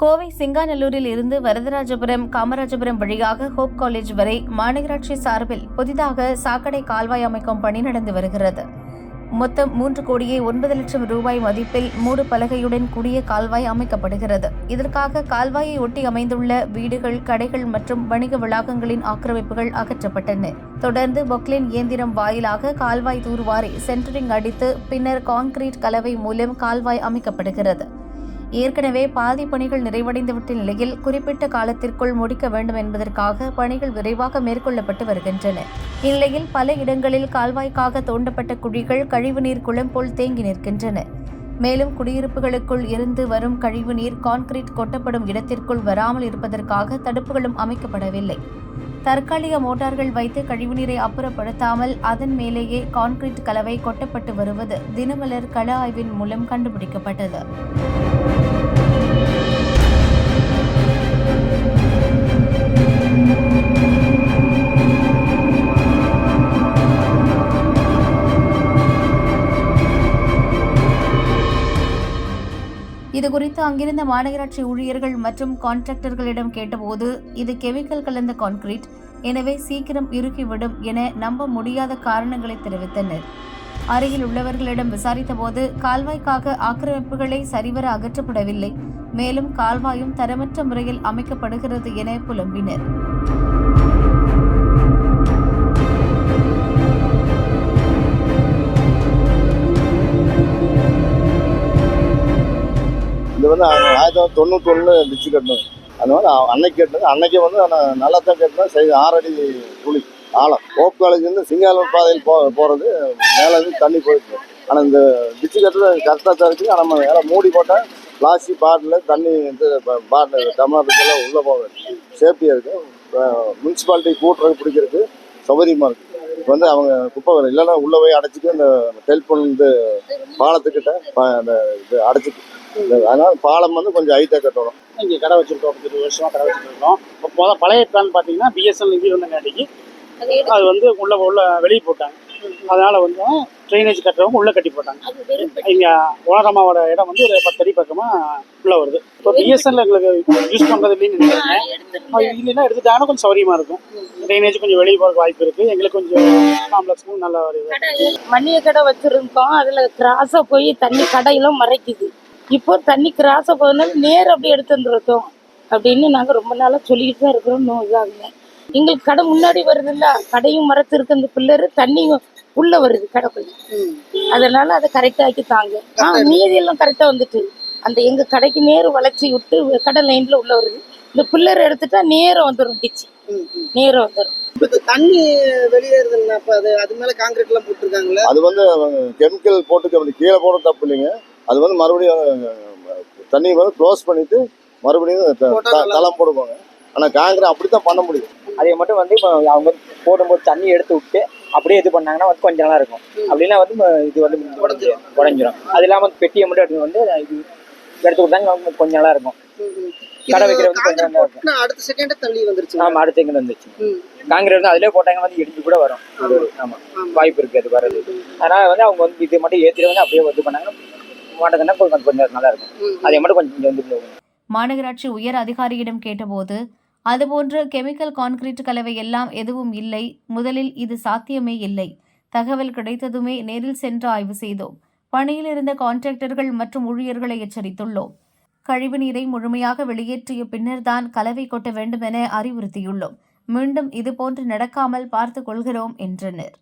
கோவை சிங்காநல்லூரில் இருந்து வரதராஜபுரம், காமராஜபுரம் வழியாக hope college வரை மாநகராட்சி சார்பில் புதிதாக சாக்கடை கால்வாய் அமைக்கும் பணி நடந்து வருகிறது. மொத்தம் 3,09,00,000 ரூபாய் மதிப்பில் 3 பலகையுடன் கூடிய கால்வாய் அமைக்கப்படுகிறது. இதற்காக கால்வாயை ஒட்டி அமைந்துள்ள வீடுகள், கடைகள் மற்றும் வணிக வளாகங்களின் ஆக்கிரமிப்புகள் அகற்றப்பட்டன. தொடர்ந்து பொக்லைன் இயந்திரம் வாயிலாக கால்வாய் தூர்வாரி சென்டரிங் அடித்து பின்னர் கான்கிரீட் கலவை மூலம் கால்வாய் அமைக்கப்படுகிறது. ஏற்கனவே பாதி பணிகள் நிறைவடைந்துவிட்ட நிலையில் குறிப்பிட்ட காலத்திற்குள் முடிக்க வேண்டும் என்பதற்காக பணிகள் விரைவாக மேற்கொள்ளப்பட்டு வருகின்றன. இந்நிலையில் பல இடங்களில் கால்வாய்க்காக தோண்டப்பட்ட குழிகள் கழிவுநீர் குளம் போல் தேங்கி நிற்கின்றன. மேலும் குடியிருப்புகளுக்குள் இருந்து வரும் கழிவுநீர் கான்கிரீட் கொட்டப்படும் இடத்திற்குள் வராமல் இருப்பதற்காக தடுப்புகளும் அமைக்கப்படவில்லை. தற்காலிக மோட்டார்கள் வைத்து கழிவுநீரை அப்புறப்படுத்தாமல் அதன் மேலேயே கான்கிரீட் கலவை கொட்டப்பட்டு வருவது தினமலர் கள ஆய்வின் மூலம் கண்டுபிடிக்கப்பட்டது. இதுகுறித்து அங்கிருந்த மாநகராட்சி ஊழியர்கள் மற்றும் கான்ட்ராக்டர்களிடம் கேட்டபோது, இது கெமிக்கல் கலந்த கான்கிரீட், எனவே சீக்கிரம் இறுகிவிடும் என நம்ப முடியாத காரணங்களை தெரிவித்தனர். அருகில் உள்ளவர்களிடம் விசாரித்தபோது கால்வாய்க்காக ஆக்கிரமிப்புகளை சரிவர அகற்றப்படவில்லை, மேலும் கால்வாயும் தரமற்ற முறையில் அமைக்கப்படுகிறது என புலம்பினர். இது 1991 டிச்சு கட்டணும். அதனால அன்னைக்கு கேட்டது, அன்னைக்கு நல்லா தான் கேட்டோம். சரி, 6 அடி குழி ஆழம். ஹோப் காலேஜ்லேருந்து சிங்காநல்லூர் பாதையில் போகிறது மேலே இருந்து தண்ணி போயிட்டு. ஆனால் இந்த டிச்சு கட்டுறது கரெக்டாக தான் இருக்குது. ஆனால் நம்ம மேலே மூடி போட்டால் பிளாஸ்டிக் பாட்டில் தண்ணி பாட்டில் டம்ளர்லாம் உள்ளே போக சேஃப்டியாக இருக்குது. முனிசிபாலிட்டி கூட்டுறது பிடிக்கிறதுக்கு சௌகரியமாக இருக்குது. இப்போ அவங்க குப்பை வேலை இல்லைன்னா உள்ளே போய் அடைச்சிட்டு இந்த டெலிஃபோன் பாலத்துக்கிட்ட அந்த இது அடைச்சிட்டு. அதனால பாலம் கொஞ்சம் ஹைட்டாக கட்டணும். இங்கே கடை வச்சிருக்கோம், 20 வருஷமாக கடை வச்சுருக்கோம். இப்போ பழைய பிளான் பார்த்தீங்கன்னா பிஎஸ்என்எல் இங்கே வந்தங்காட்டிக்கு அது உள்ள வெளியே போட்டாங்க. அதனால ட்ரைனேஜ் கட்டுறவங்க உள்ளே கட்டி போட்டாங்க. இங்கே உலகமாவோட இடம் ஒரு 10 அடி பக்கமாக உள்ளே வருது. இப்போ பிஎஸ்என்எல் எங்களுக்கு யூஸ் பண்ணுறது இல்லைன்னு நினைக்கிறேன். இல்லைன்னா எடுத்துட்டாங்கன்னா கொஞ்சம் சௌரியமாக இருக்கும். ட்ரைனேஜ் கொஞ்சம் வெளியே போகிறதுக்கு வாய்ப்பு இருக்குது. எங்களுக்கு கொஞ்சம் காம்ப்ளெக்ஸும் நல்லா வருது. மண்ணிய கடை வச்சுருக்கோம், அதில் கிராஸாக போய் தண்ணி கடையெல்லாம் மறைக்குது. இப்போ தண்ணி கிராஸாக போகிறதுனால நேரம் அப்படியே எடுத்து வந்துருக்கோம் அப்படின்னு நாங்கள் ரொம்ப நாளாக சொல்லிக்கிட்டு தான் இருக்கிறோம். இதாகுங்க, எங்களுக்கு கடை முன்னாடி வருது இல்லை, கடையும் மரத்து இருக்கு, அந்த பில்லரு தண்ணி உள்ளே வருது கடைக்குள்ள. அதனால அதை கரெக்டாக ஆக்கி தாங்க. மீதியெல்லாம் கரெக்டாக வந்துட்டு அந்த எங்கள் கடைக்கு நேரம் வளைச்சி விட்டு கடை லைனில் உள்ளே வருது. இந்த பில்லர் எடுத்துட்டா நேரம் வந்துடும், டிச்சு நேரம் வந்துடும். தண்ணி வெளியேறுதுன்னா அது மேலே காங்கிரீட்லாம் போட்டுருக்காங்களே, அது கெமிக்கல் போட்டு கீழே போட தப்பு இல்லைங்க. அது மறுபடியும் தண்ணி க்ளோஸ் பண்ணிட்டு மறுபடியும் தளம் போடுவாங்க. ஆனால் காங்கிரீட் அப்படி தான் பண்ண முடியும். அதை மட்டும் இப்போ அவங்க போடும்போது தண்ணி எடுத்து விட்டு அப்படியே இது பண்ணாங்கன்னா கொஞ்சம் நல்லா இருக்கும். அப்படின்னா இது உடஞ்சிரும். அது இல்லாமல் பெட்டியை மட்டும் இது எடுத்து விட்டாங்க கொஞ்சம் நல்லா இருக்கும். கடை வைக்கிறது கொஞ்சம் நல்லா இருக்கும். அடுத்த செகண்ட் தண்ணி வந்துருச்சு. ஆமாம், அடுத்த செகண்ட் வந்துருச்சு. காங்கிரீட் அதிலே போட்டாங்க இடிஞ்சு கூட வரும். ஆமாம், வாய்ப்பு இருக்குது அது வர்றது. அதனால் அவங்க இது மட்டும் ஏற்றிட்டு அப்படியே பண்ணாங்கன்னா கொஞ்சம் நல்லா இருக்கும். அதை மட்டும் கொஞ்சம் மாநகராட்சி உயர் அதிகாரியிடம் கேட்டபோது, அதுபோன்று கெமிக்கல் கான்கிரீட் கலவை எல்லாம் எதுவும் இல்லை, முதலில் இது சாத்தியமே இல்லை. தகவல் கிடைத்ததுமே நேரில் சென்று ஆய்வு செய்தோம். பணியில் இருந்த கான்ட்ராக்டர்கள் மற்றும் ஊழியர்களை எச்சரித்துள்ளோம். கழிவுநீரை முழுமையாக வெளியேற்றிய பின்னர்தான் கலவை கொட்ட வேண்டும் என அறிவுறுத்தியுள்ளோம். மீண்டும் இதுபோன்று நடக்காமல் பார்த்துக் கொள்கிறோம் என்றனர்.